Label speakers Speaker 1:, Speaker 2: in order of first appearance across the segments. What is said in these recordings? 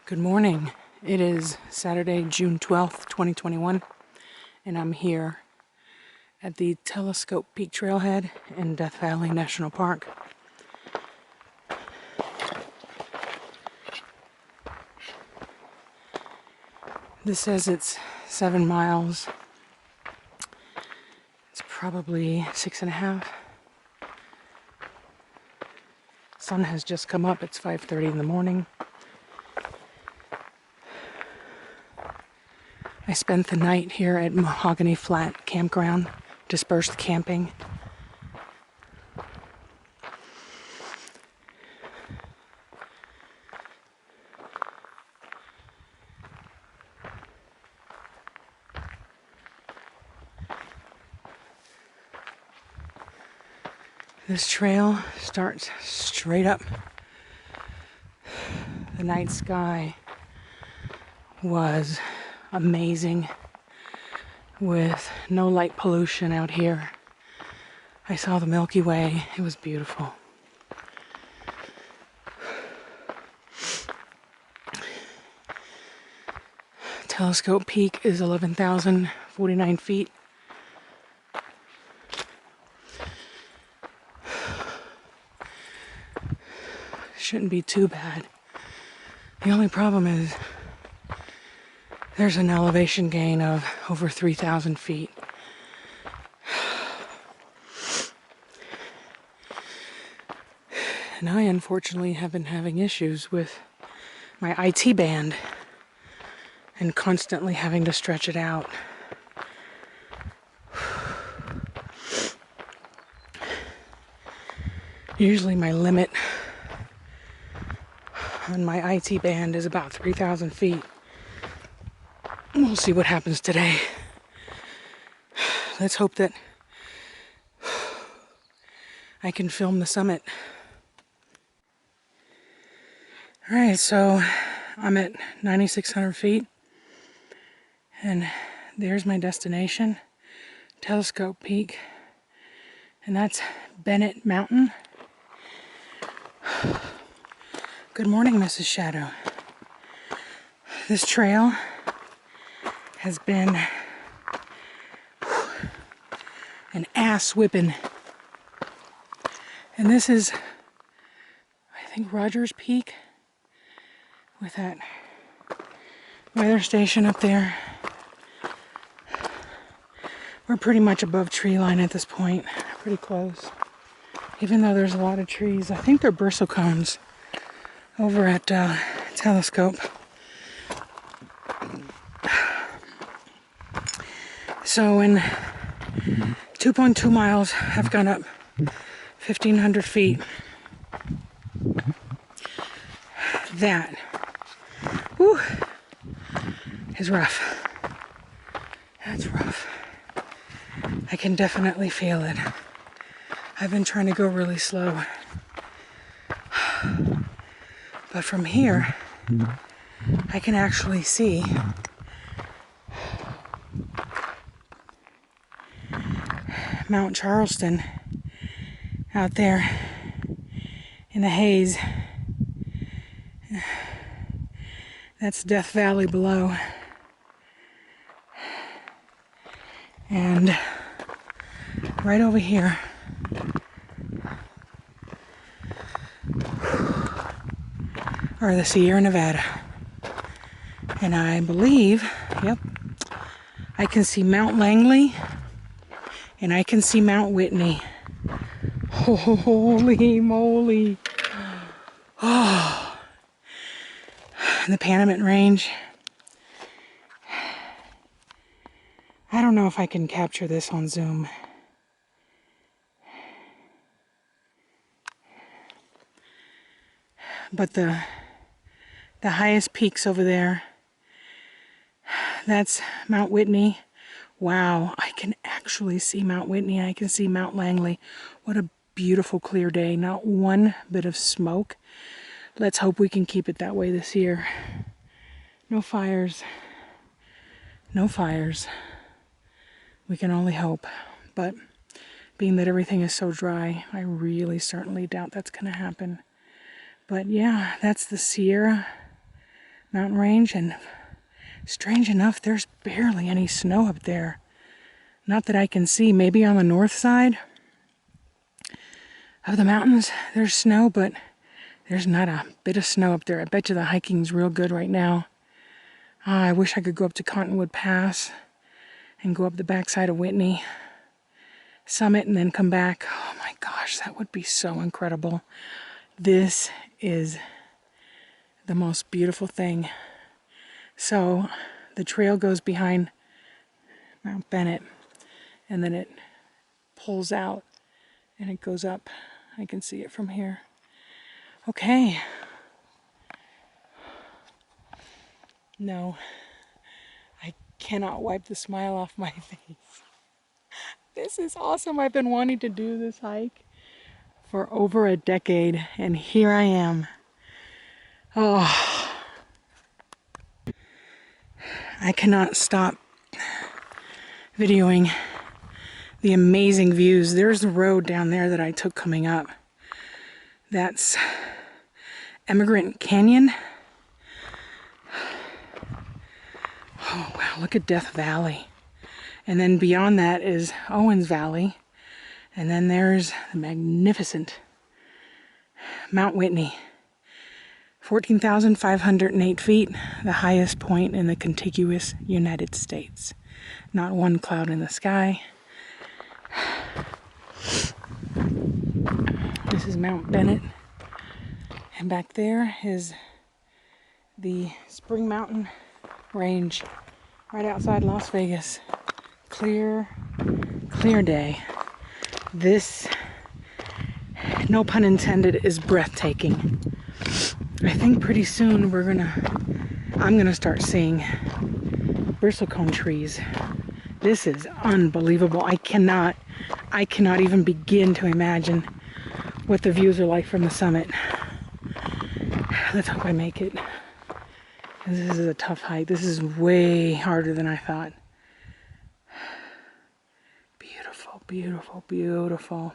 Speaker 1: Good morning. It is Saturday, June 12th, 2021, and I'm here at the Telescope Peak Trailhead in Death Valley National Park. This says it's 7 miles. It's probably 6.5. Sun has just come up. It's 5:30 in the morning. I spent the night here at Mahogany Flat Campground, dispersed camping. This trail starts straight up. The night sky was amazing with no light pollution out here. I saw the Milky Way. It was beautiful. Telescope Peak is 11,049 feet. Shouldn't be too bad. The only problem is there's an elevation gain of over 3,000 feet. And I unfortunately have been having issues with my IT band and constantly having to stretch it out. Usually my limit on my IT band is about 3,000 feet. We'll see what happens today. Let's hope that I can film the summit. Alright, so I'm at 9,600 feet. And there's my destination, Telescope Peak. And that's Bennett Mountain. Good morning, Mrs. Shadow. This trail has been an ass whipping. And this is, I think, Rogers Peak with that weather station up there. We're pretty much above tree line at this point, pretty close. Even though there's a lot of trees, I think they're bristlecones over at Telescope. So in 2.2 miles, I've gone up 1,500 feet. That, whew, is rough. That's rough. I can definitely feel it. I've been trying to go really slow. But from here, I can actually see Mount Charleston out there in the haze. That's Death Valley below. And right over here are the Sierra Nevada. And I believe, yep, I can see Mount Langley and I can see Mount Whitney. Holy moly. Oh. And the Panamint Range. I don't know if I can capture this on Zoom. But the highest peaks over there, that's Mount Whitney. Wow, I can actually see Mount Whitney. I can see Mount Langley. What a beautiful clear day. Not one bit of smoke. Let's hope we can keep it that way this year. No fires. No fires. We can only hope. But being that everything is so dry, I really certainly doubt that's going to happen. But yeah, that's the Sierra mountain range, and strange enough, there's barely any snow up there. Not that I can see. Maybe on the north side of the mountains there's snow, but there's not a bit of snow up there. I bet you the hiking's real good right now. I wish I could go up to Cottonwood Pass and go up the backside of Whitney Summit and then come back. Oh my gosh, that would be so incredible. This is the most beautiful thing. So the trail goes behind Mount Bennett, and then it pulls out and it goes up. I can see it from here. Okay. No, I cannot wipe the smile off my face. This is awesome. I've been wanting to do this hike for over a decade, and here I am. Oh, I cannot stop videoing the amazing views. There's the road down there that I took coming up. That's Emigrant Canyon. Oh wow, look at Death Valley. And then beyond that is Owens Valley. And then there's the magnificent Mount Whitney. 14,508 feet, the highest point in the contiguous United States. Not one cloud in the sky. This is Mount Bennett. And back there is the Spring Mountain Range right outside Las Vegas. Clear day. This, no pun intended, is breathtaking. I think pretty soon I'm gonna start seeing bristlecone trees. This is unbelievable. I cannot even begin to imagine what the views are like from the summit. Let's hope I make it. This is a tough hike. This is way harder than I thought. Beautiful, beautiful, beautiful.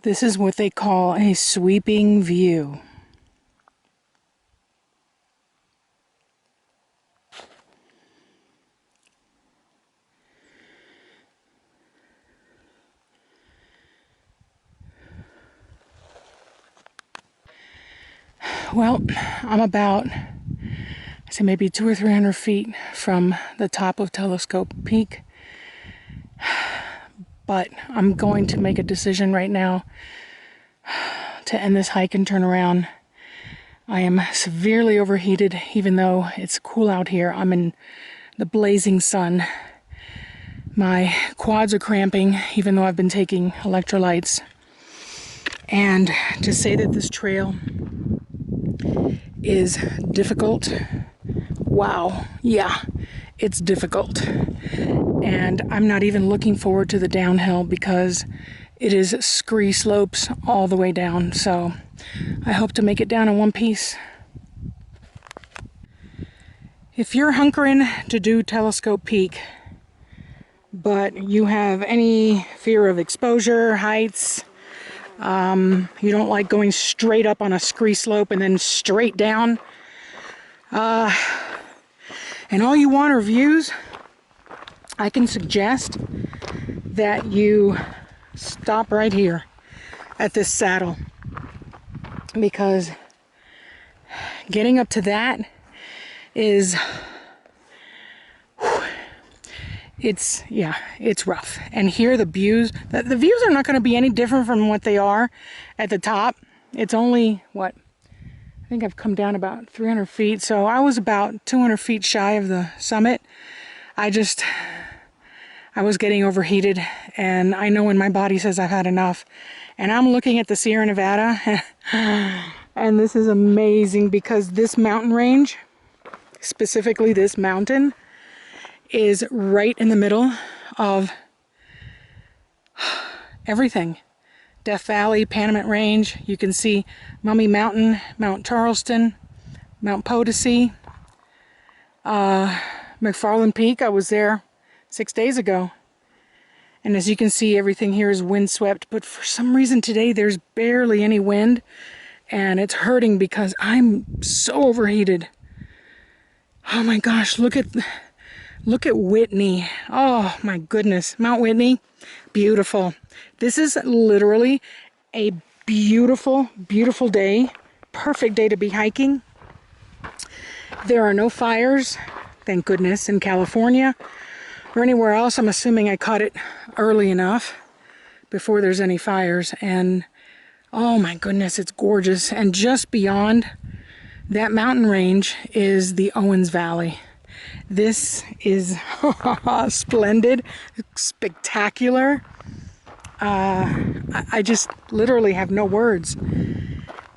Speaker 1: This is what they call a sweeping view. Well, I'm about, I say maybe 200 or 300 feet from the top of Telescope Peak. But I'm going to make a decision right now to end this hike and turn around. I am severely overheated, even though it's cool out here. I'm in the blazing sun. My quads are cramping, even though I've been taking electrolytes. And to say that this trail is difficult, wow, yeah, it's difficult. And I'm not even looking forward to the downhill because it is scree slopes all the way down. So I hope to make it down in one piece. If you're hunkering to do Telescope Peak, but you have any fear of exposure, heights, you don't like going straight up on a scree slope and then straight down, and all you want are views, I can suggest that you stop right here at this saddle, because getting up to that is, it's rough. And here the views are not going to be any different from what they are at the top. It's only, what, I think I've come down about 300 feet, so I was about 200 feet shy of the summit. I was getting overheated, and I know when my body says I've had enough. And I'm looking at the Sierra Nevada, and this is amazing because this mountain range, specifically this mountain, is right in the middle of everything. Death Valley, Panamint Range, you can see Mummy Mountain, Mount Charleston, Mount Potosi, McFarland Peak. I was there 6 days ago. And as you can see, everything here is windswept, but for some reason today there's barely any wind. and it's hurting because I'm so overheated. Oh my gosh, look at Whitney. Oh my goodness, Mount Whitney, beautiful. This is literally a beautiful, beautiful day. Perfect day to be hiking. There are no fires, thank goodness, in California or anywhere else. I'm assuming I caught it early enough before there's any fires. And oh my goodness, it's gorgeous. And just beyond that mountain range is the Owens Valley. This is splendid, spectacular. I just literally have no words.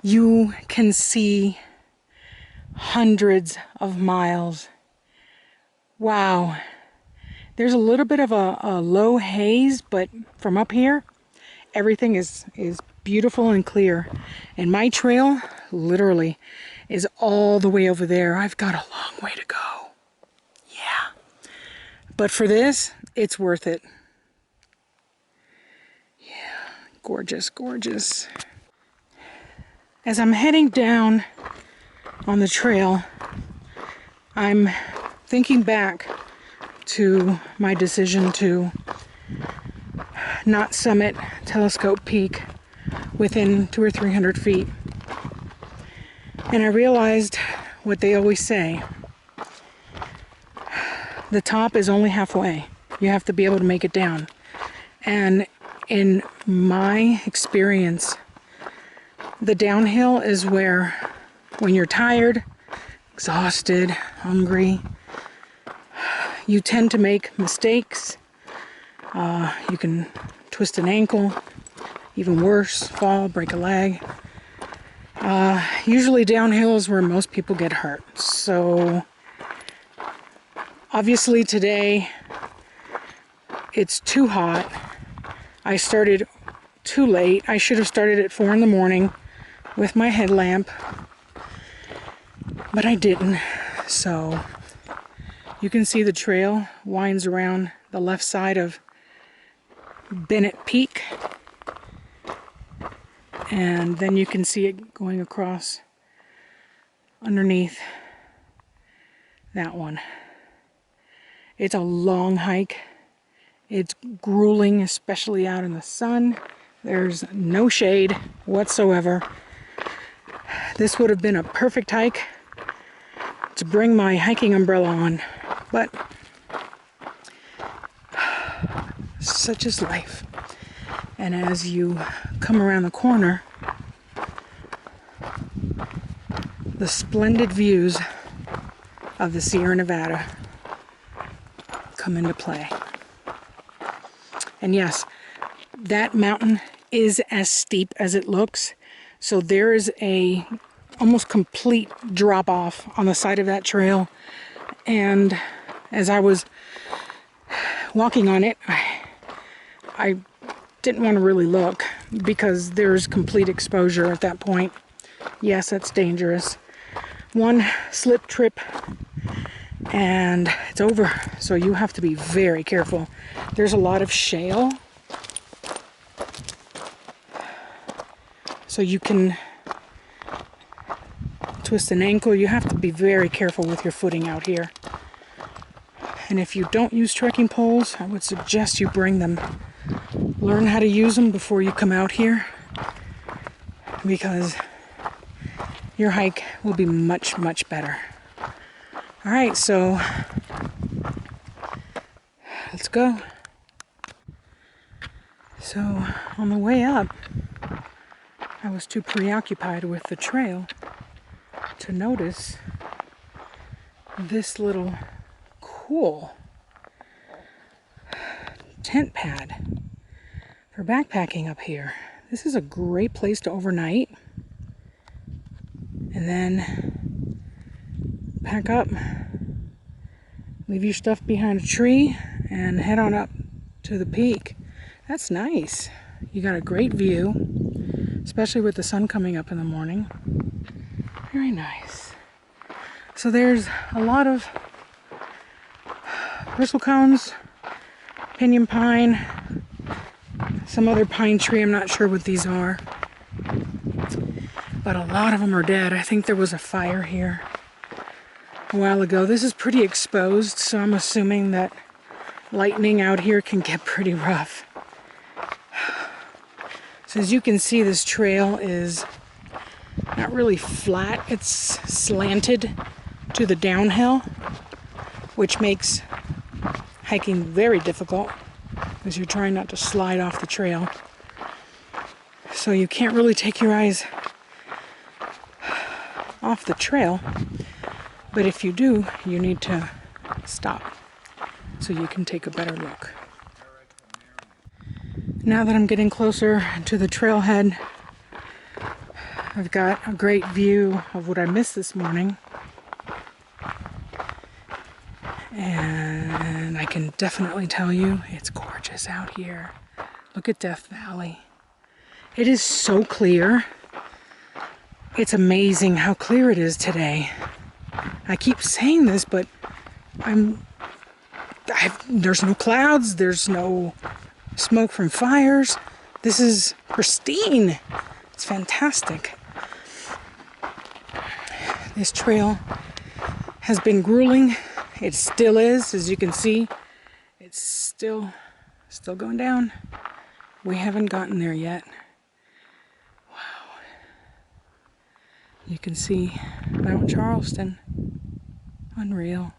Speaker 1: You can see hundreds of miles. Wow. There's a little bit of a low haze, but from up here, everything is beautiful and clear. And my trail, literally, is all the way over there. I've got a long way to go. Yeah. But for this, it's worth it. Yeah. Gorgeous, gorgeous. As I'm heading down on the trail, I'm thinking back to my decision to not summit Telescope Peak within 200 or 300 feet. And I realized what they always say. The top is only halfway. You have to be able to make it down. And in my experience, the downhill is where, when you're tired, exhausted, hungry, you tend to make mistakes. You can twist an ankle, even worse, fall, break a leg. Usually downhill is where most people get hurt. So obviously today it's too hot. I started too late. I should have started at 4 in the morning with my headlamp, but I didn't. So you can see the trail winds around the left side of Bennett Peak, and then you can see it going across underneath that one. It's a long hike. It's grueling, especially out in the sun. There's no shade whatsoever. This would have been a perfect hike to bring my hiking umbrella on, but such is life. And as you come around the corner, the splendid views of the Sierra Nevada come into play. And yes, that mountain is as steep as it looks. So there is a almost complete drop off on the side of that trail. And as I was walking on it, I didn't want to really look because there's complete exposure at that point. Yes, that's dangerous. One slip, trip, and it's over. So you have to be very careful. There's a lot of shale, so you can twist an ankle. You have to be very careful with your footing out here. And if you don't use trekking poles, I would suggest you bring them. Learn how to use them before you come out here, because your hike will be much, much better. All right, so let's go. So on the way up, I was too preoccupied with the trail to notice this little cool tent pad for backpacking up here. This is a great place to overnight and then pack up, leave your stuff behind a tree, and head on up to the peak. That's nice. You got a great view, especially with the sun coming up in the morning. Very nice. So there's a lot of bristlecones, pinyon pine, some other pine tree. I'm not sure what these are. but a lot of them are dead. I think there was a fire here a while ago. This is pretty exposed, so I'm assuming that lightning out here can get pretty rough. So as you can see, this trail is not really flat. It's slanted to the downhill, which makes hiking very difficult because you're trying not to slide off the trail. So you can't really take your eyes off the trail, but if you do, you need to stop so you can take a better look. Now that I'm getting closer to the trailhead, I've got a great view of what I missed this morning, and I can definitely tell you it's gorgeous out here. Look at Death Valley. It is so clear. It's amazing how clear it is today. I keep saying this, but there's no clouds, there's no smoke from fires. This is pristine. It's fantastic. This trail has been grueling. It still is, as you can see. It's still going down. We haven't gotten there yet. Wow. You can see Mount Charleston. Unreal.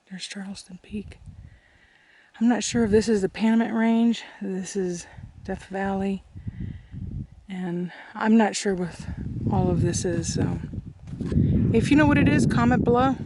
Speaker 1: There's Charleston Peak. I'm not sure if this is the Panamint Range. This is Death Valley. And I'm not sure what all of this is. So if you know what it is, comment below.